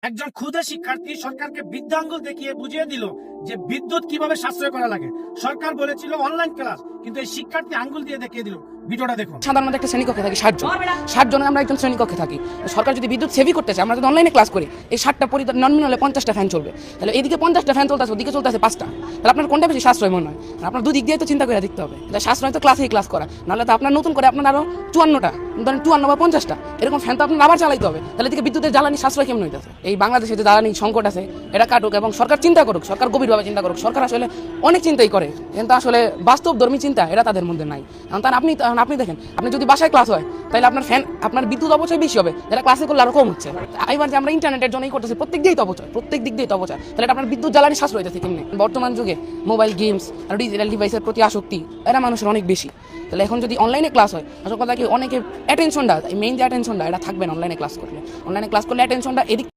একজন ক্ষুদে শিক্ষার্থী সরকারকে বৃদ্ধাঙ্গুল দেখিয়ে বুঝিয়ে দিল যে বিদ্যুৎ কিভাবে সাশ্রয় করা লাগে। সরকার বলেছিল অনলাইন ক্লাস, কিন্তু এই শিক্ষার্থী আঙ্গুল দিয়ে দেখিয়ে দিল। ভিডিওটা দেখুন। সাধারণত একটা শ্রেণীকক্ষে থাকি 60 জন আমরা একজন শ্রেণীকক্ষে থাকি। সরকার যদি বিদ্যুৎ সেভই করতে চায়, আমরা যদি অনলাইনে ক্লাস করি, এই 60টা পরিবার নর্মাল হলে 50টা ফ্যান চলবে। তাহলে এদিকে 50টা ফ্যান চলতেছে, ওদিকে চলতেছে 5টা। তাহলে আপনার কোনটা বেশি সাশ্রয় মনে হয়? আপনার দুদিক দিয়ে তো চিন্তা করে দেখতে হবে। তাহলে সাশ্রয় তো ক্লাসেই ক্লাস করা, নাহলে তো আপনার নতুন করে আপনার আরো 54টা, ধরেন 54 বা 50টা এরকম ফ্যান তো আপনার আবার চালাইতে হবে। তাহলে এদিকে বিদ্যুতের জ্বালানি সাশ্রয় কেমন হইতেছে? এই বাংলাদেশে যে জ্বালানি সংকট আছে এটা কাটুক এবং সরকার চিন্তা করুক, সরকার গভীরভাবে চিন্তা করুক। সরকার আসলে অনেক চিন্তাই করে, কিন্তু আসলে বাস্তবধর্মী চিন্তা এটা তাদের মধ্যে নাই। কারণ আপনি দেখেন, আপনি যদি বাসায় ক্লাস হয় তাহলে আপনার ফ্যান, আপনার বিদ্যুৎ অপচয় বেশি হবে, এটা ক্লাসে করলে আরো কম হচ্ছে। এবার যে আমরা ইন্টারনেটের জন্যই করতেছি, প্রত্যেক দিকেই তো অপচয়, প্রত্যেক দিক দিয়ে তো অপচয়। তাহলে এটা আপনার বিদ্যুৎ জ্বালানি সাশ্রয় হইতেছে কেমনি? বর্তমান যুগে মোবাইল গেমস আর ডিজিটাল ডিভাইসের প্রতি আসক্তি এটা মানুষের অনেক বেশি। তাহলে এখন যদি অনলাইনে ক্লাস হয়, আসলে কথা কি অনেকে অ্যাটেনশনটা, মেইন যে অ্যাটেনশনটা এটা থাকবে না অনলাইনে ক্লাস করলে। অনলাইনে ক্লাস করলে অ্যাটেনশনটা এদিক